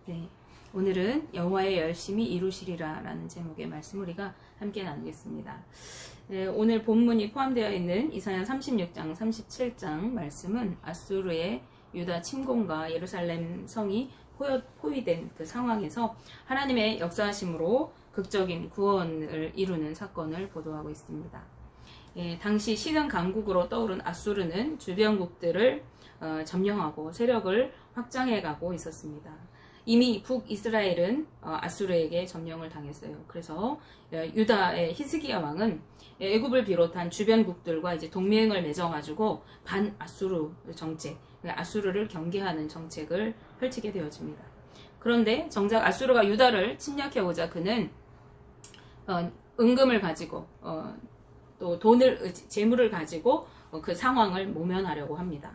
네, 오늘은 여호와의 열심히 이루시리라 라는 제목의 말씀 우리가 함께 나누겠습니다. 네, 오늘 본문이 포함되어 있는 이사야 36장 37장 말씀은 아수르의 유다 침공과 예루살렘 성이 포위된 그 상황에서 하나님의 역사하심으로 극적인 구원을 이루는 사건을 보도하고 있습니다. 당시 신흥 강국으로 떠오른 아수르는 주변국들을 점령하고 세력을 확장해가고 있었습니다. 이미 북이스라엘은 아수르에게 점령을 당했어요. 그래서 유다의 히스기야 왕은 애굽을 비롯한 주변국들과 이제 동맹을 맺어가지고 반아수르 정책, 아수르를 경계하는 정책을 펼치게 되어집니다. 그런데 정작 아수르가 유다를 침략해오자 그는 은금을 가지고 또 재물을 가지고 그 상황을 모면하려고 합니다.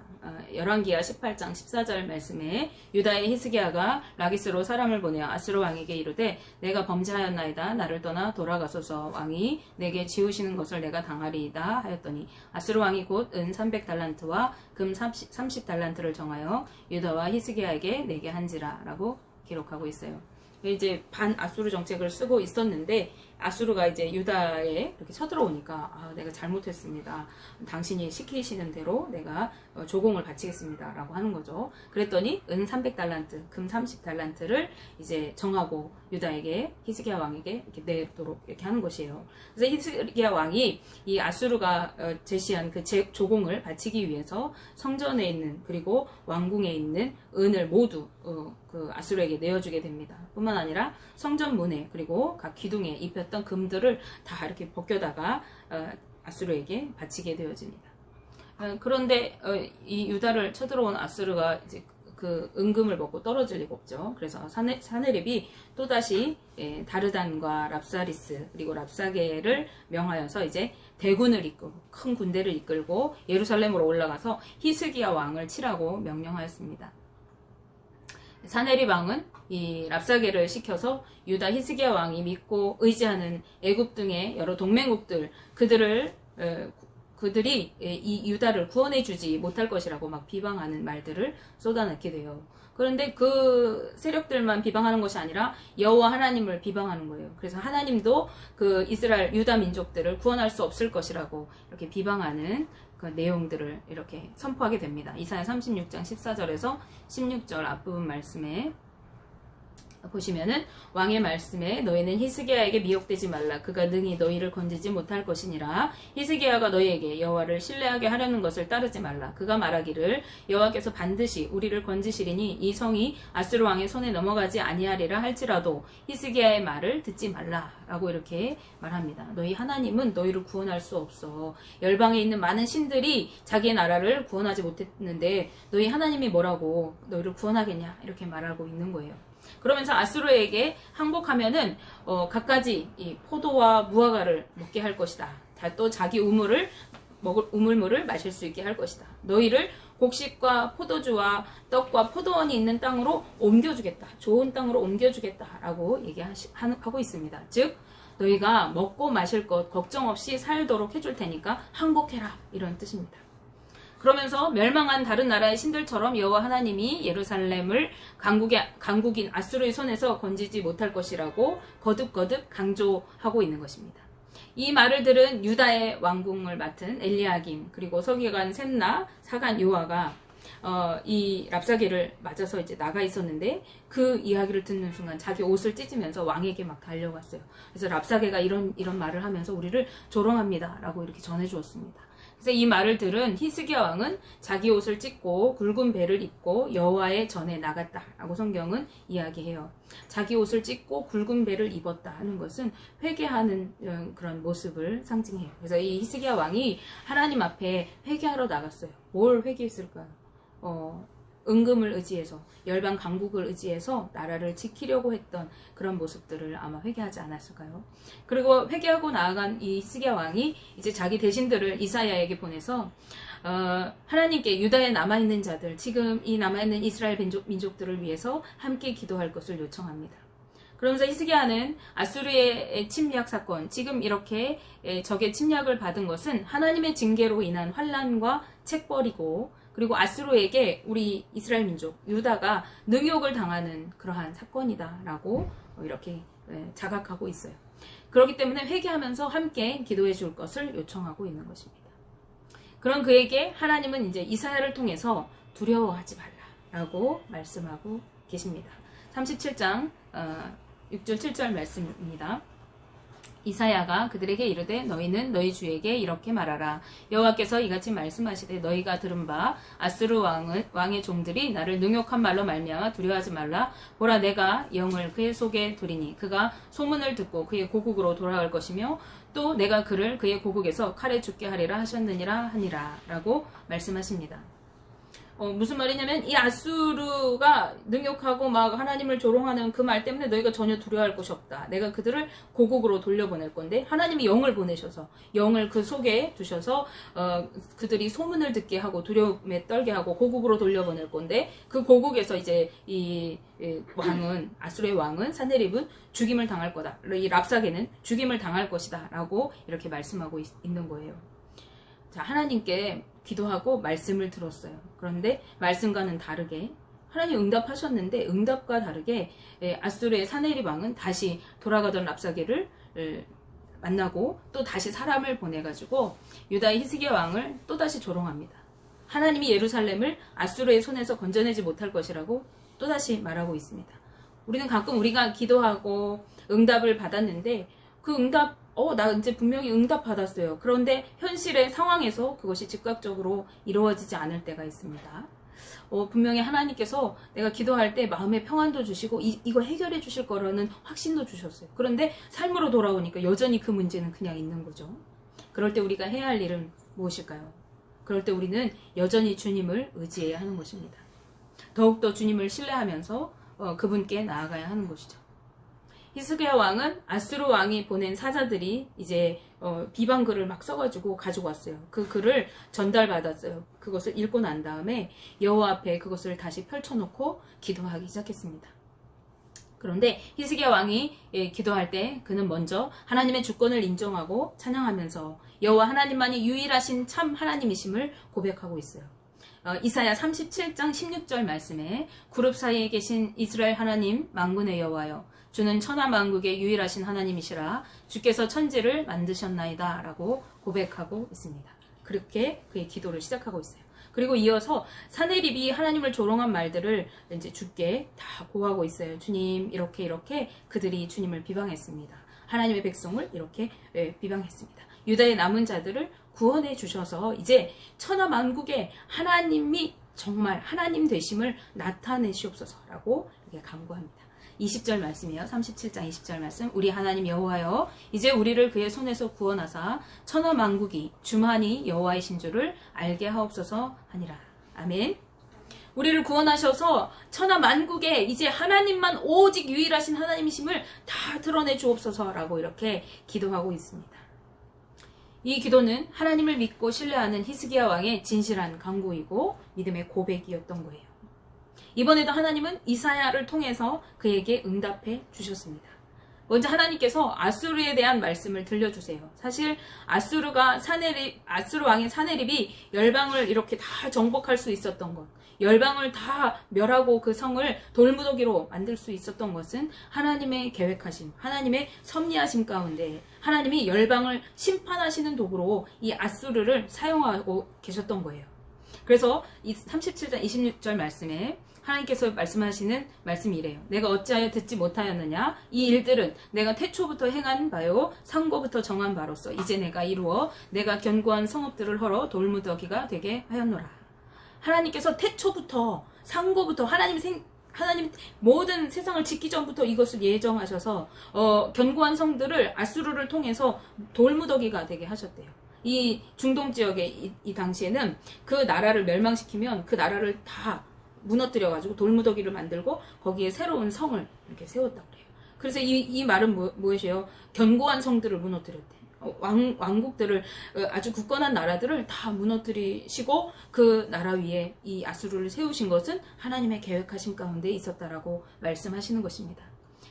열왕기하 18장 14절 말씀에 유다의 히스기야가 라기스로 사람을 보내어 아수르 왕에게 이르되 내가 범죄하였나이다. 나를 떠나 돌아가소서. 왕이 내게 지우시는 것을 내가 당하리이다 하였더니 아수르 왕이 곧 은 300달란트와 금 30달란트를 정하여 유다와 히스기야에게 내게 한지라 라고 기록하고 있어요. 이제 반아수르 정책을 쓰고 있었는데 아수르가 이제 유다에 이렇게 쳐들어오니까 내가 잘못했습니다. 당신이 시키시는 대로 내가 조공을 바치겠습니다. 라고 하는 거죠. 그랬더니 은 300달란트, 금 30달란트를 이제 정하고 유다에게 히스기야 왕에게 이렇게 내도록 이렇게 하는 것이에요. 그래서 히스기야 왕이 이 아수르가 제시한 그 조공을 바치기 위해서 성전에 있는 그리고 왕궁에 있는 은을 모두 그 아수르에게 내어주게 됩니다. 뿐만 아니라 성전 문에 그리고 각 기둥에 입혔던 금들을 다 이렇게 벗겨다가 아수르에게 바치게 되어집니다. 그런데 이 유다를 쳐들어온 아수르가 이제 그 은금을 먹고 떨어질 리가 없죠. 그래서 사네립이 또다시 다르단과 랍사리스 그리고 랍사게를 명하여서 이제 대군을 이끌고 큰 군대를 이끌고 예루살렘으로 올라가서 히스기야 왕을 치라고 명령하였습니다. 사네립 왕은 이 랍사게를 시켜서 유다 히스기야 왕이 믿고 의지하는 애굽 등의 여러 동맹국들 그들이 이 유다를 구원해주지 못할 것이라고 막 비방하는 말들을 쏟아내게 돼요. 그런데 그 세력들만 비방하는 것이 아니라 여호와 하나님을 비방하는 거예요. 그래서 하나님도 그 이스라엘 유다 민족들을 구원할 수 없을 것이라고 이렇게 비방하는 그 내용들을 이렇게 선포하게 됩니다. 이사야 36장 14절에서 16절 앞부분 말씀에 보시면은 왕의 말씀에 너희는 히스기야에게 미혹되지 말라. 그가 능히 너희를 건지지 못할 것이니라. 히스기야가 너희에게 여호와를 신뢰하게 하려는 것을 따르지 말라. 그가 말하기를 여호와께서 반드시 우리를 건지시리니 이 성이 아수르 왕의 손에 넘어가지 아니하리라 할지라도 히스기야의 말을 듣지 말라. 라고 이렇게 말합니다. 너희 하나님은 너희를 구원할 수 없어. 열방에 있는 많은 신들이 자기의 나라를 구원하지 못했는데 너희 하나님이 뭐라고 너희를 구원하겠냐 이렇게 말하고 있는 거예요. 그러면서 아수르에게 항복하면은 갖가지 이 포도와 무화과를 먹게 할 것이다. 또 자기 우물물을 마실 수 있게 할 것이다. 너희를 곡식과 포도주와 떡과 포도원이 있는 땅으로 옮겨주겠다. 좋은 땅으로 옮겨주겠다라고 얘기하고 있습니다. 즉 너희가 먹고 마실 것 걱정 없이 살도록 해줄 테니까 항복해라 이런 뜻입니다. 그러면서 멸망한 다른 나라의 신들처럼 여호와 하나님이 예루살렘을 강국인 아수르의 손에서 건지지 못할 것이라고 거듭거듭 강조하고 있는 것입니다. 이 말을 들은 유다의 왕궁을 맡은 엘리야김 그리고 서기관 셈나 사간 요아가 이 랍사게를 맞아서 이제 나가 있었는데 그 이야기를 듣는 순간 자기 옷을 찢으면서 왕에게 막 달려갔어요. 그래서 랍사게가 이런 말을 하면서 우리를 조롱합니다 라고 이렇게 전해주었습니다. 그래서 이 말을 들은 히스기야 왕은 자기 옷을 찢고 굵은 배를 입고 여호와의 전에 나갔다라고 성경은 이야기해요. 자기 옷을 찢고 굵은 배를 입었다 하는 것은 회개하는 그런 모습을 상징해요. 그래서 이 히스기야 왕이 하나님 앞에 회개하러 나갔어요. 뭘 회개했을까요? 은금을 의지해서 열방 강국을 의지해서 나라를 지키려고 했던 그런 모습들을 아마 회개하지 않았을까요? 그리고 회개하고 나아간 이 히스기야 왕이 이제 자기 대신들을 이사야에게 보내서 하나님께 유다에 남아있는 자들 지금 이 남아있는 이스라엘 민족들을 위해서 함께 기도할 것을 요청합니다. 그러면서 히스기야는 아수르의 침략 사건, 지금 이렇게 적의 침략을 받은 것은 하나님의 징계로 인한 환난과 책벌이고 그리고 아수르에게 우리 이스라엘 민족 유다가 능욕을 당하는 그러한 사건이다라고 이렇게 자각하고 있어요. 그렇기 때문에 회개하면서 함께 기도해 줄 것을 요청하고 있는 것입니다. 그런 그에게 하나님은 이제 이사야를 통해서 두려워하지 말라라고 말씀하고 계십니다. 37장 6절 7절 말씀입니다. 이사야가 그들에게 이르되 너희는 너희 주에게 이렇게 말하라. 여호와께서 이같이 말씀하시되 너희가 들은 바 아수르 왕의 종들이 나를 능욕한 말로 말미암아 두려워하지 말라. 보라 내가 영을 그의 속에 두리니 그가 소문을 듣고 그의 고국으로 돌아갈 것이며 또 내가 그를 그의 고국에서 칼에 죽게 하리라 하셨느니라 하니라 라고 말씀하십니다. 무슨 말이냐면 이 아수르가 능욕하고 막 하나님을 조롱하는 그 말 때문에 너희가 전혀 두려워할 것이 없다. 내가 그들을 고국으로 돌려보낼 건데 하나님이 영을 보내셔서 영을 그 속에 두셔서 그들이 소문을 듣게 하고 두려움에 떨게 하고 고국으로 돌려보낼 건데 그 고국에서 이제 이 왕은 아수르의 왕은 사네립은 죽임을 당할 거다. 이 랍사게는 죽임을 당할 것이다 라고 이렇게 말씀하고 있는 거예요. 자, 하나님께 기도하고 말씀을 들었어요. 그런데 말씀과는 다르게 하나님 응답하셨는데 응답과 다르게 아수르의 사네립 왕은 다시 돌아가던 랍사게를 만나고 또 다시 사람을 보내가지고 유다의 히스기야 왕을 또다시 조롱합니다. 하나님이 예루살렘을 아수르의 손에서 건져내지 못할 것이라고 또다시 말하고 있습니다. 우리는 가끔 우리가 기도하고 응답을 받았는데 그 응답 나 이제 분명히 응답 받았어요. 그런데 현실의 상황에서 그것이 즉각적으로 이루어지지 않을 때가 있습니다. 분명히 하나님께서 내가 기도할 때 마음의 평안도 주시고 이거 해결해 주실 거라는 확신도 주셨어요. 그런데 삶으로 돌아오니까 여전히 그 문제는 그냥 있는 거죠. 그럴 때 우리가 해야 할 일은 무엇일까요? 그럴 때 우리는 여전히 주님을 의지해야 하는 것입니다. 더욱더 주님을 신뢰하면서 그분께 나아가야 하는 것이죠. 히스기야 왕은 아수르 왕이 보낸 사자들이 이제 비방글을 막 써가지고 가지고 왔어요. 그 글을 전달받았어요. 그것을 읽고 난 다음에 여호와 앞에 그것을 다시 펼쳐놓고 기도하기 시작했습니다. 그런데 히스기야 왕이 기도할 때 그는 먼저 하나님의 주권을 인정하고 찬양하면서 여호와 하나님만이 유일하신 참 하나님이심을 고백하고 있어요. 이사야 37장 16절 말씀에 그룹 사이에 계신 이스라엘 하나님 만군의 여호와여 주는 천하만국의 유일하신 하나님이시라 주께서 천지를 만드셨나이다 라고 고백하고 있습니다. 그렇게 그의 기도를 시작하고 있어요. 그리고 이어서 사네립이 하나님을 조롱한 말들을 이제 주께 다 고하고 있어요. 주님 이렇게 그들이 주님을 비방했습니다. 하나님의 백성을 이렇게 비방했습니다. 유다의 남은 자들을 구원해 주셔서 이제 천하만국의 하나님이 정말 하나님 되심을 나타내시옵소서라고 이렇게 간구합니다. 20절 말씀이에요. 37장 20절 말씀. 우리 하나님 여호와여 이제 우리를 그의 손에서 구원하사 천하만국이 주만이 여호와이신 줄을 알게 하옵소서 하니라. 아멘. 우리를 구원하셔서 천하만국에 이제 하나님만 오직 유일하신 하나님이심을 다 드러내 주옵소서라고 이렇게 기도하고 있습니다. 이 기도는 하나님을 믿고 신뢰하는 히스기야 왕의 진실한 간구이고 믿음의 고백이었던 거예요. 이번에도 하나님은 이사야를 통해서 그에게 응답해 주셨습니다. 먼저 하나님께서 아수르에 대한 말씀을 들려주세요. 사실 아수르 왕의 사네립이 열방을 이렇게 다 정복할 수 있었던 것, 열방을 다 멸하고 그 성을 돌무더기로 만들 수 있었던 것은 하나님의 계획하심, 하나님의 섭리하심 가운데 하나님이 열방을 심판하시는 도구로 이 아수르를 사용하고 계셨던 거예요. 그래서 이 37장 26절 말씀에 하나님께서 말씀하시는 말씀이 이래요. 내가 어찌하여 듣지 못하였느냐? 이 일들은 내가 태초부터 행한 바요 상고부터 정한 바로서 이제 내가 이루어 내가 견고한 성읍들을 헐어 돌무더기가 되게 하였노라. 하나님께서 태초부터 상고부터 하나님 모든 세상을 짓기 전부터 이것을 예정하셔서 견고한 성들을 아수르를 통해서 돌무더기가 되게 하셨대요. 이 중동 지역의 이 당시에는 그 나라를 멸망시키면 그 나라를 다 무너뜨려가지고 돌무더기를 만들고 거기에 새로운 성을 이렇게 세웠다고 그래요. 그래서 이 말은 무엇이에요? 견고한 성들을 무너뜨렸대. 왕국들을 아주 굳건한 나라들을 다 무너뜨리시고 그 나라 위에 이 아수르를 세우신 것은 하나님의 계획하심 가운데 있었다라고 말씀하시는 것입니다.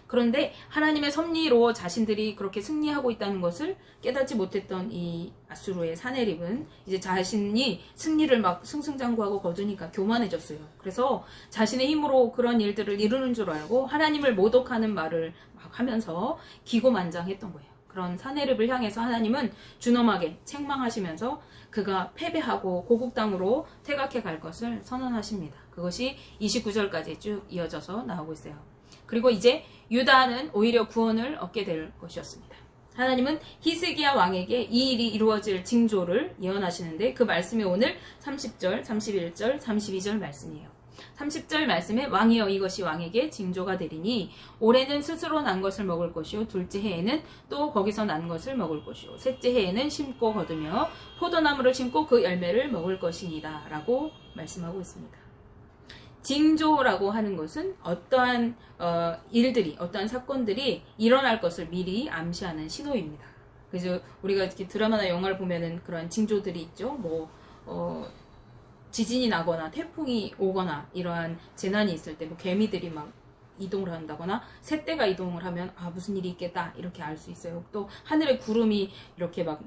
그런데 하나님의 섭리로 자신들이 그렇게 승리하고 있다는 것을 깨닫지 못했던 이 아수르의 사내립은 이제 자신이 승리를 막 승승장구하고 거두니까 교만해졌어요. 그래서 자신의 힘으로 그런 일들을 이루는 줄 알고 하나님을 모독하는 말을 막 하면서 기고만장했던 거예요. 그런 사내립을 향해서 하나님은 준엄하게 책망하시면서 그가 패배하고 고국 땅으로 퇴각해 갈 것을 선언하십니다. 그것이 29절까지 쭉 이어져서 나오고 있어요. 그리고 이제 유다는 오히려 구원을 얻게 될 것이었습니다. 하나님은 히스기야 왕에게 이 일이 이루어질 징조를 예언하시는데 그 말씀이 오늘 30절, 31절, 32절 말씀이에요. 30절 말씀에 왕이여 이것이 왕에게 징조가 되리니 올해는 스스로 난 것을 먹을 것이요 둘째 해에는 또 거기서 난 것을 먹을 것이요 셋째 해에는 심고 거두며 포도나무를 심고 그 열매를 먹을 것이니라 라고 말씀하고 있습니다. 징조라고 하는 것은 어떠한 일들이, 어떠한 사건들이 일어날 것을 미리 암시하는 신호입니다. 그래서 우리가 이렇게 드라마나 영화를 보면은 그런 징조들이 있죠. 지진이 나거나 태풍이 오거나 이러한 재난이 있을 때 뭐 개미들이 막 이동을 한다거나 새떼가 이동을 하면 무슨 일이 있겠다 이렇게 알 수 있어요. 또 하늘에 구름이 이렇게 막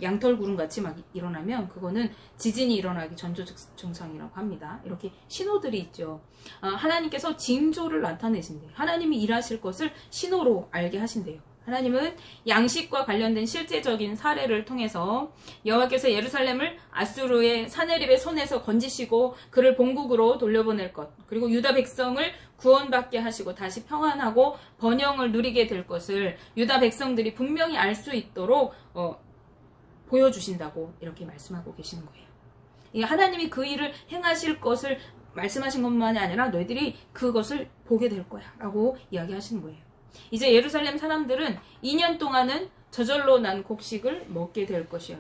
양털 구름 같이 막 일어나면 그거는 지진이 일어나기 전조 증상이라고 합니다. 이렇게 신호들이 있죠. 하나님께서 징조를 나타내신대요. 하나님이 일하실 것을 신호로 알게 하신대요. 하나님은 양식과 관련된 실제적인 사례를 통해서 여호와께서 예루살렘을 아수르의 사내립의 손에서 건지시고 그를 본국으로 돌려보낼 것, 그리고 유다 백성을 구원받게 하시고 다시 평안하고 번영을 누리게 될 것을 유다 백성들이 분명히 알 수 있도록 보여주신다고 이렇게 말씀하고 계시는 거예요. 하나님이 그 일을 행하실 것을 말씀하신 것만이 아니라 너희들이 그것을 보게 될 거야 라고 이야기하시는 거예요. 이제 예루살렘 사람들은 2년 동안은 저절로 난 곡식을 먹게 될 것이에요.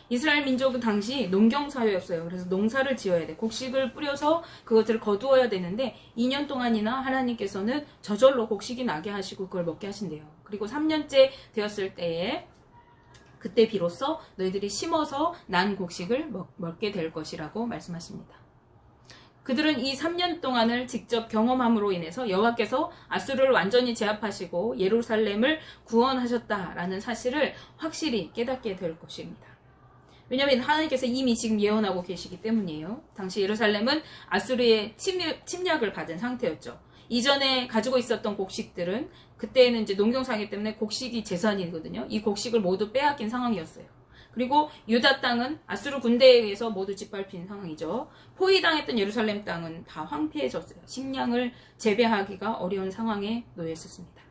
이스라엘 민족은 당시 농경사회였어요. 그래서 농사를 지어야 돼. 곡식을 뿌려서 그것을 거두어야 되는데 2년 동안이나 하나님께서는 저절로 곡식이 나게 하시고 그걸 먹게 하신대요. 그리고 3년째 되었을 때에 그때 비로소 너희들이 심어서 난 곡식을 먹게 될 것이라고 말씀하십니다. 그들은 이 3년 동안을 직접 경험함으로 인해서 여호와께서 아수르를 완전히 제압하시고 예루살렘을 구원하셨다라는 사실을 확실히 깨닫게 될 것입니다. 왜냐하면 하나님께서 이미 지금 예언하고 계시기 때문이에요. 당시 예루살렘은 아수르의 침략을 받은 상태였죠. 이전에 가지고 있었던 곡식들은 그때는 이제 농경사기 때문에 곡식이 재산이거든요. 이 곡식을 모두 빼앗긴 상황이었어요. 그리고 유다 땅은 아수르 군대에 의해서 모두 짓밟힌 상황이죠. 포위당했던 예루살렘 땅은 다 황폐해졌어요. 식량을 재배하기가 어려운 상황에 놓여 있었습니다.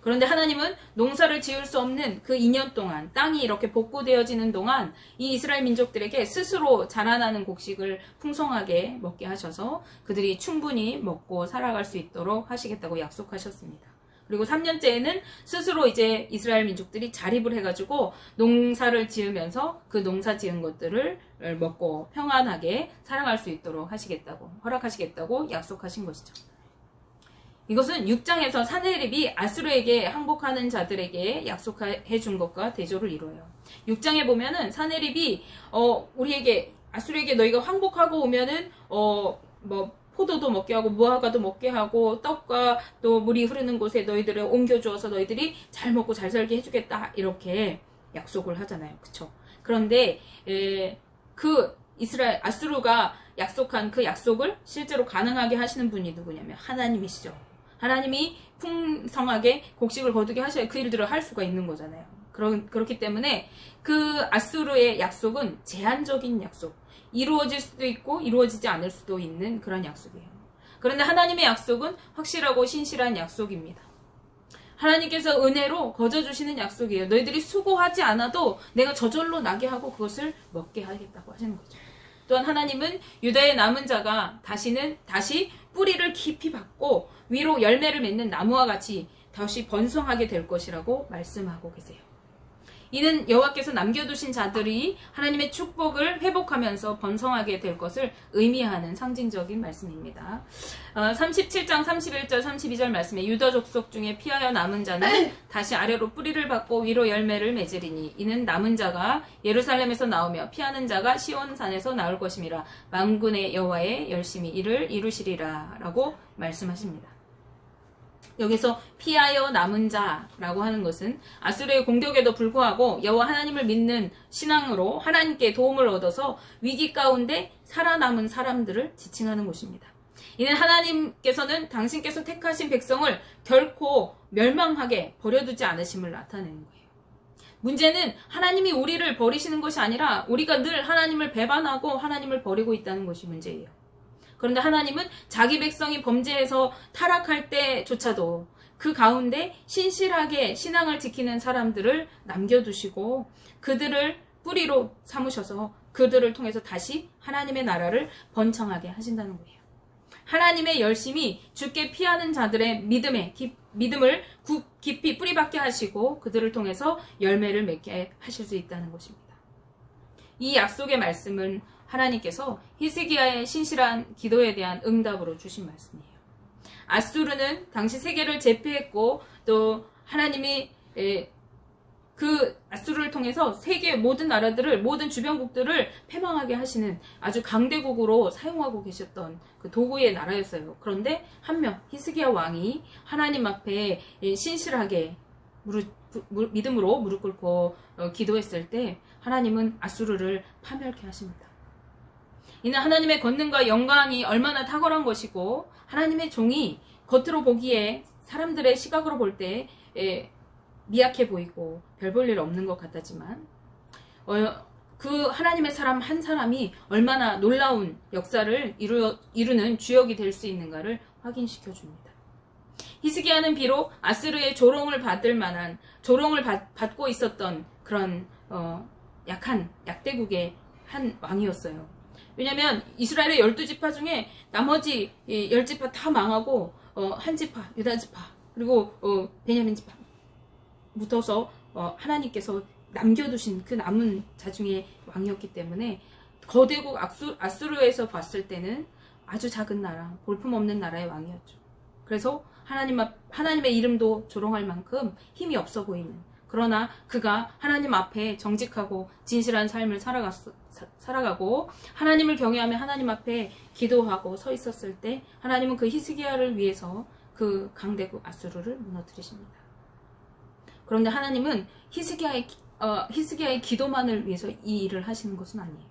그런데 하나님은 농사를 지을 수 없는 그 2년 동안 땅이 이렇게 복구되어지는 동안 이 이스라엘 민족들에게 스스로 자라나는 곡식을 풍성하게 먹게 하셔서 그들이 충분히 먹고 살아갈 수 있도록 하시겠다고 약속하셨습니다. 그리고 3년째에는 스스로 이제 이스라엘 민족들이 자립을 해가지고 농사를 지으면서 그 농사 지은 것들을 먹고 평안하게 살아갈 수 있도록 하시겠다고, 허락하시겠다고 약속하신 것이죠. 이것은 6장에서 사내립이 아수르에게 항복하는 자들에게 약속해 준 것과 대조를 이루어요. 6장에 보면은 사내립이 우리에게 아수르에게 너희가 항복하고 오면은 포도도 먹게 하고 무화과도 먹게 하고 떡과 또 물이 흐르는 곳에 너희들을 옮겨주어서 너희들이 잘 먹고 잘 살게 해주겠다 이렇게 약속을 하잖아요. 그쵸? 그런데 아수르가 약속한 그 약속을 실제로 가능하게 하시는 분이 누구냐면 하나님이시죠. 하나님이 풍성하게 곡식을 거두게 하셔야 그 일들을 할 수가 있는 거잖아요. 그렇기 때문에 그 아수르의 약속은 제한적인 약속, 이루어질 수도 있고 이루어지지 않을 수도 있는 그런 약속이에요. 그런데 하나님의 약속은 확실하고 신실한 약속입니다. 하나님께서 은혜로 거저주시는 약속이에요. 너희들이 수고하지 않아도 내가 저절로 나게 하고 그것을 먹게 하겠다고 하시는 거죠. 또한 하나님은 유다의 남은 자가 다시 뿌리를 깊이 박고 위로 열매를 맺는 나무와 같이 다시 번성하게 될 것이라고 말씀하고 계세요. 이는 여호와께서 남겨두신 자들이 하나님의 축복을 회복하면서 번성하게 될 것을 의미하는 상징적인 말씀입니다. 37장 31절 32절 말씀에 유다 족속 중에 피하여 남은 자는 다시 아래로 뿌리를 받고 위로 열매를 맺으리니 이는 남은 자가 예루살렘에서 나오며 피하는 자가 시온산에서 나올 것임이라 만군의 여호와의 열심히 이를 이루시리라 라고 말씀하십니다. 여기서 피하여 남은 자라고 하는 것은 아수르의 공격에도 불구하고 여호와 하나님을 믿는 신앙으로 하나님께 도움을 얻어서 위기 가운데 살아남은 사람들을 지칭하는 것입니다. 이는 하나님께서는 당신께서 택하신 백성을 결코 멸망하게 버려두지 않으심을 나타내는 거예요. 문제는 하나님이 우리를 버리시는 것이 아니라 우리가 늘 하나님을 배반하고 하나님을 버리고 있다는 것이 문제예요. 그런데 하나님은 자기 백성이 범죄해서 타락할 때조차도 그 가운데 신실하게 신앙을 지키는 사람들을 남겨두시고 그들을 뿌리로 삼으셔서 그들을 통해서 다시 하나님의 나라를 번창하게 하신다는 거예요. 하나님의 열심히 주께 피하는 자들의 믿음을 깊이 뿌리박게 하시고 그들을 통해서 열매를 맺게 하실 수 있다는 것입니다. 이 약속의 말씀은 하나님께서 히스기야의 신실한 기도에 대한 응답으로 주신 말씀이에요. 아수르는 당시 세계를 제패했고 또 하나님이 그 아수르를 통해서 세계의 모든 나라들을 모든 주변국들을 패망하게 하시는 아주 강대국으로 사용하고 계셨던 그 도구의 나라였어요. 그런데 한 명 히스기야 왕이 하나님 앞에 신실하게 믿음으로 무릎 꿇고 기도했을 때 하나님은 아수르를 파멸케 하십니다. 이는 하나님의 권능과 영광이 얼마나 탁월한 것이고 하나님의 종이 겉으로 보기에 사람들의 시각으로 볼 때 미약해 보이고 별 볼 일 없는 것 같았지만 그 하나님의 사람 한 사람이 얼마나 놀라운 역사를 이루는 주역이 될 수 있는가를 확인시켜 줍니다. 히스기야는 비록 아수르의 조롱을 받을 만한 조롱을 받고 있었던 그런 약한 약대국의 한 왕이었어요. 왜냐하면 이스라엘의 12지파 중에 나머지 10지파 다 망하고 한 지파, 유다 지파 그리고 베냐민 지파 붙어서 하나님께서 남겨두신 그 남은 자중의 왕이었기 때문에 거대국 아수르에서 봤을 때는 아주 작은 나라, 볼품없는 나라의 왕이었죠. 그래서 하나님의 이름도 조롱할 만큼 힘이 없어 보이는, 그러나 그가 하나님 앞에 정직하고 진실한 삶을 살아가고 하나님을 경외하며 하나님 앞에 기도하고 서 있었을 때 하나님은 그 히스기야를 위해서 그 강대국 아수르를 무너뜨리십니다. 그런데 하나님은 히스기야의 기도만을 위해서 이 일을 하시는 것은 아니에요.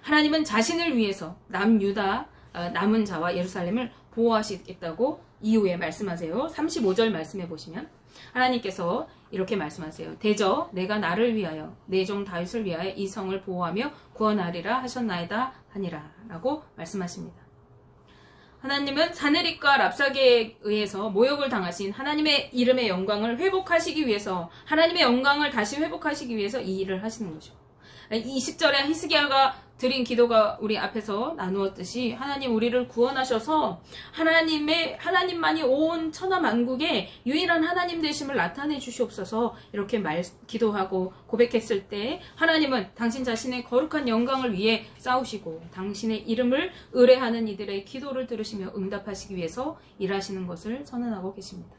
하나님은 자신을 위해서 남유다 남은 자와 예루살렘을 보호하시겠다고 이후에 말씀하세요. 35절 말씀해 보시면 하나님께서 이렇게 말씀하세요. 대저 내가 나를 위하여 내 종 다윗을 위하여 이 성을 보호하며 구원하리라 하셨나이다 하니라 라고 말씀하십니다. 하나님은 사내립과 랍사게에 의해서 모욕을 당하신 하나님의 이름의 영광을 회복하시기 위해서, 하나님의 영광을 다시 회복하시기 위해서 이 일을 하시는 거죠. 20절에 히스기야가 드린 기도가 우리 앞에서 나누었듯이 하나님 우리를 구원하셔서 하나님만이 온 천하 만국의 유일한 하나님 되심을 나타내 주시옵소서 이렇게 기도하고 고백했을 때 하나님은 당신 자신의 거룩한 영광을 위해 싸우시고 당신의 이름을 의뢰하는 이들의 기도를 들으시며 응답하시기 위해서 일하시는 것을 선언하고 계십니다.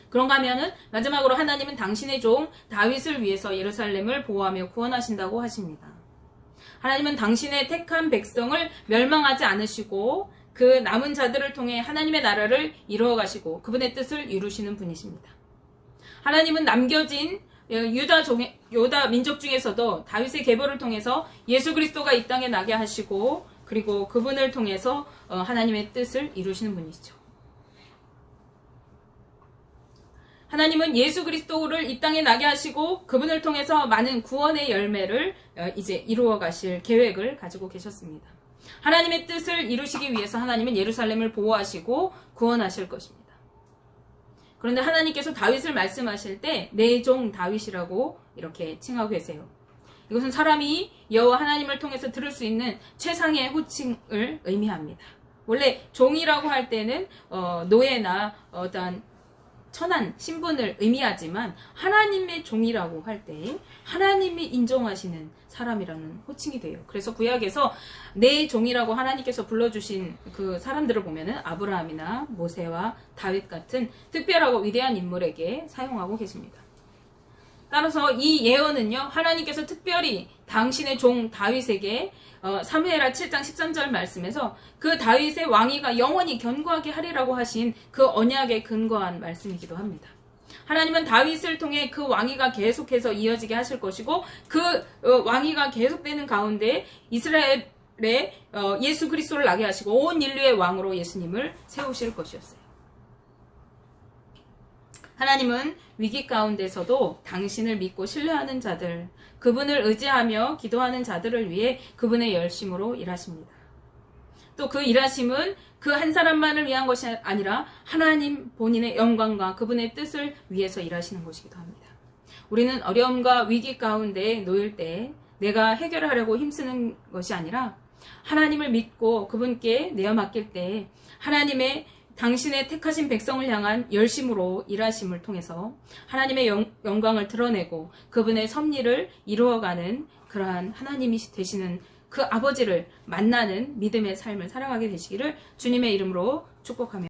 그런가 하면은 마지막으로 하나님은 당신의 종 다윗을 위해서 예루살렘을 보호하며 구원하신다고 하십니다. 하나님은 당신의 택한 백성을 멸망하지 않으시고 그 남은 자들을 통해 하나님의 나라를 이루어 가시고 그분의 뜻을 이루시는 분이십니다. 하나님은 남겨진 유다 민족 중에서도 다윗의 계보를 통해서 예수 그리스도가 이 땅에 나게 하시고 그리고 그분을 통해서 하나님의 뜻을 이루시는 분이시죠. 하나님은 예수 그리스도를 이 땅에 나게 하시고 그분을 통해서 많은 구원의 열매를 이제 이루어 가실 계획을 가지고 계셨습니다. 하나님의 뜻을 이루시기 위해서 하나님은 예루살렘을 보호하시고 구원하실 것입니다. 그런데 하나님께서 다윗을 말씀하실 때 내 종 다윗이라고 이렇게 칭하고 계세요. 이것은 사람이 여호와 하나님을 통해서 들을 수 있는 최상의 호칭을 의미합니다. 원래 종이라고 할 때는 노예나 어떤 천한 신분을 의미하지만 하나님의 종이라고 할 때 하나님이 인정하시는 사람이라는 호칭이 돼요. 그래서 구약에서 내 종이라고 하나님께서 불러주신 그 사람들을 보면은 아브라함이나 모세와 다윗 같은 특별하고 위대한 인물에게 사용하고 계십니다. 따라서 이 예언은요, 하나님께서 특별히 당신의 종 다윗에게 사무엘하 7장 13절 말씀에서 그 다윗의 왕위가 영원히 견고하게 하리라고 하신 그 언약에 근거한 말씀이기도 합니다. 하나님은 다윗을 통해 그 왕위가 계속해서 이어지게 하실 것이고 그 왕위가 계속되는 가운데 이스라엘에 예수 그리스도를 나게 하시고 온 인류의 왕으로 예수님을 세우실 것이었어요. 하나님은 위기 가운데서도 당신을 믿고 신뢰하는 자들, 그분을 의지하며 기도하는 자들을 위해 그분의 열심으로 일하십니다. 또 그 일하심은 그 한 사람만을 위한 것이 아니라 하나님 본인의 영광과 그분의 뜻을 위해서 일하시는 것이기도 합니다. 우리는 어려움과 위기 가운데 놓일 때 내가 해결하려고 힘쓰는 것이 아니라 하나님을 믿고 그분께 내어 맡길 때 하나님의 당신의 택하신 백성을 향한 열심으로 일하심을 통해서 하나님의 영광을 드러내고 그분의 섭리를 이루어가는 그러한 하나님이 되시는 그 아버지를 만나는 믿음의 삶을 살아가게 되시기를 주님의 이름으로 축복하며